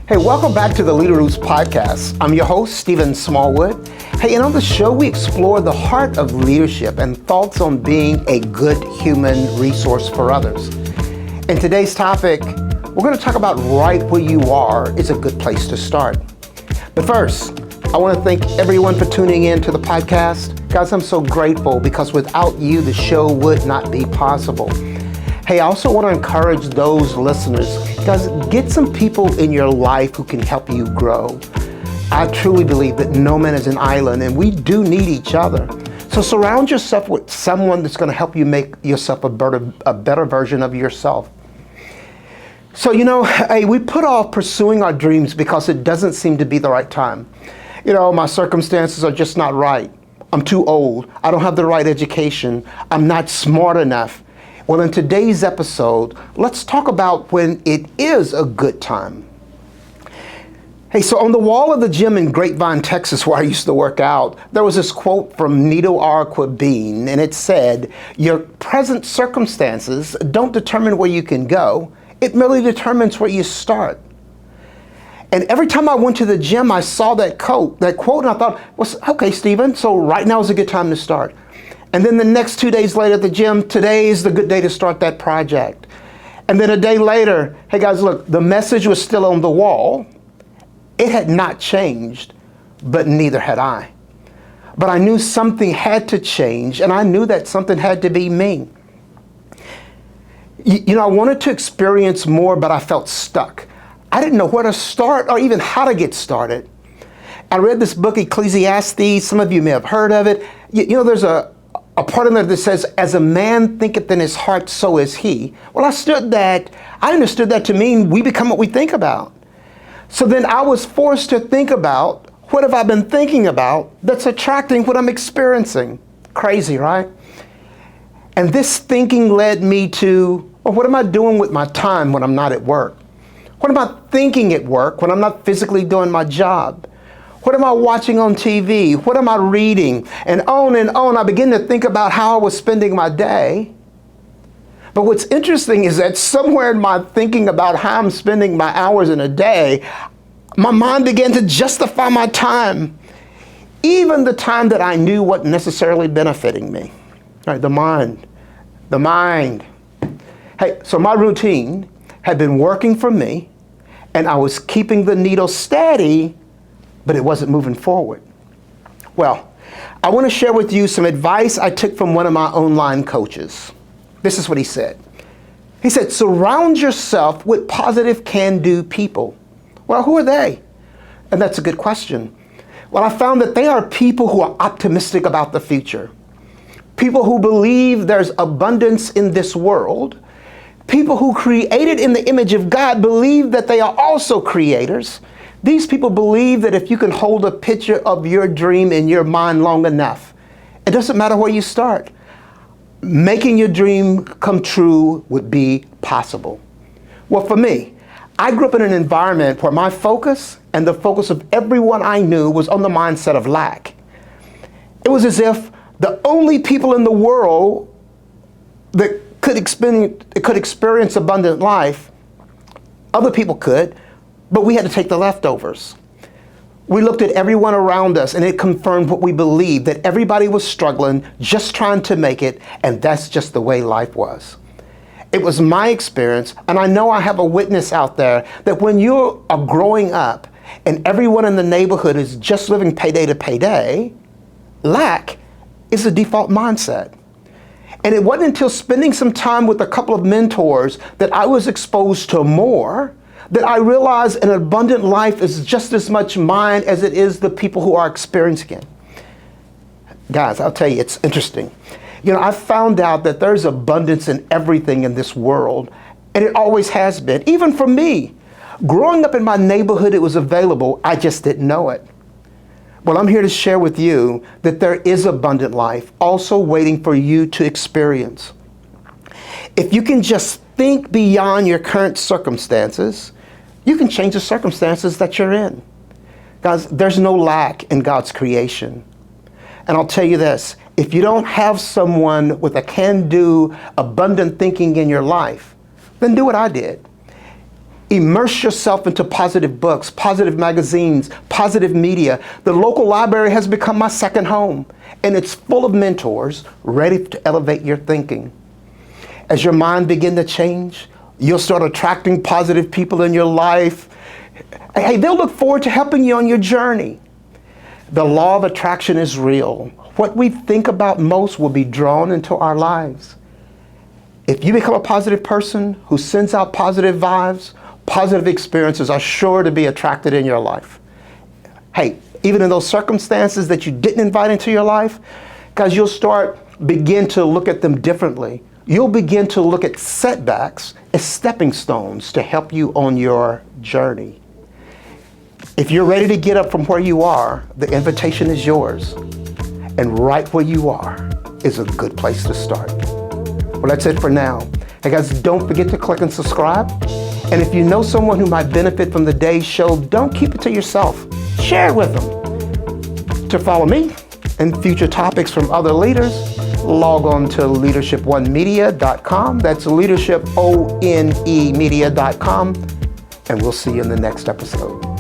Hey, welcome back to the Leader Roots podcast. I'm your host, Stephen Smallwood. Hey, and on the show, we explore the heart of leadership and thoughts on being a good human resource for others. In today's topic, we're going to talk about right where you are is a good place to start. But first, I want to thank everyone for tuning in to the podcast. Guys, I'm so grateful because without you, the show would not be possible. Hey, I also want to encourage those listeners, guys, get some people in your life who can help you grow. I truly believe that no man is an island and we do need each other. So surround yourself with someone that's going to help you make yourself a better version of yourself. So, hey, we put off pursuing our dreams because it doesn't seem to be the right time. My circumstances are just not right. I'm too old. I don't have the right education. I'm not smart enough. Well, in today's episode, let's talk about when it is a good time. Hey, so on the wall of the gym in Grapevine, Texas, where I used to work out, there was this quote from Nido R-Qubein, and it said, "Your present circumstances don't determine where you can go. It merely determines where you start." And every time I went to the gym, I saw that quote, and I thought, well, okay, Stephen, so right now is a good time to start. And then the next 2 days later at the gym, today is the good day to start that project. And then a day later, hey guys, look, the message was still on the wall. It had not changed, but neither had I. But I knew something had to change, and I knew that something had to be me. I wanted to experience more, but I felt stuck. I didn't know where to start or even how to get started. I read this book, Ecclesiastes. Some of you may have heard of it. There's a part in there that says, "As a man thinketh in his heart, so is he." Well, I understood that to mean we become what we think about. So then I was forced to think about, what have I been thinking about that's attracting what I'm experiencing? Crazy, right? And this thinking led me to, well, what am I doing with my time when I'm not at work? What am I thinking at work when I'm not physically doing my job? What am I watching on TV? What am I reading? And on I begin to think about how I was spending my day. But what's interesting is that somewhere in my thinking about how I'm spending my hours in a day, my mind began to justify my time. Even the time that I knew wasn't necessarily benefiting me. Right, the mind. Hey, so my routine had been working for me, and I was keeping the needle steady, but it wasn't moving forward. Well, I want to share with you some advice I took from one of my online coaches. This is what he said. He said, surround yourself with positive can-do people. Well, who are they? And that's a good question. Well, I found that they are people who are optimistic about the future. People who believe there's abundance in this world. People who created in the image of God believe that they are also creators. These people believe that if you can hold a picture of your dream in your mind long enough, it doesn't matter where you start. Making your dream come true would be possible. Well, for me, I grew up in an environment where my focus and the focus of everyone I knew was on the mindset of lack. It was as if the only people in the world that could experience abundant life, other people could, but we had to take the leftovers. We looked at everyone around us and it confirmed what we believed, that everybody was struggling, just trying to make it, and that's just the way life was. It was my experience, and I know I have a witness out there, that when you are growing up and everyone in the neighborhood is just living payday to payday, lack is the default mindset. And it wasn't until spending some time with a couple of mentors that I was exposed to more, that I realized an abundant life is just as much mine as it is the people who are experiencing it. Guys, I'll tell you, it's interesting. I found out that there's abundance in everything in this world, and it always has been, even for me. Growing up in my neighborhood, it was available, I just didn't know it. Well, I'm here to share with you that there is abundant life also waiting for you to experience. If you can just think beyond your current circumstances, you can change the circumstances that you're in. Guys, there's no lack in God's creation. And I'll tell you this, if you don't have someone with a can-do, abundant thinking in your life, then do what I did. Immerse yourself into positive books, positive magazines, positive media. The local library has become my second home, and it's full of mentors ready to elevate your thinking. As your mind begins to change, you'll start attracting positive people in your life. Hey, they'll look forward to helping you on your journey. The law of attraction is real. What we think about most will be drawn into our lives. If you become a positive person who sends out positive vibes, positive experiences are sure to be attracted in your life. Hey, even in those circumstances that you didn't invite into your life, because you'll begin to look at them differently. You'll begin to look at setbacks as stepping stones to help you on your journey. If you're ready to get up from where you are, the invitation is yours. And right where you are is a good place to start. Well, that's it for now. Hey guys, don't forget to click and subscribe. And if you know someone who might benefit from the day's show, don't keep it to yourself. Share it with them. To follow me and future topics from other leaders, log on to leadershiponemedia.com. That's leadershiponemedia.com. And we'll see you in the next episode.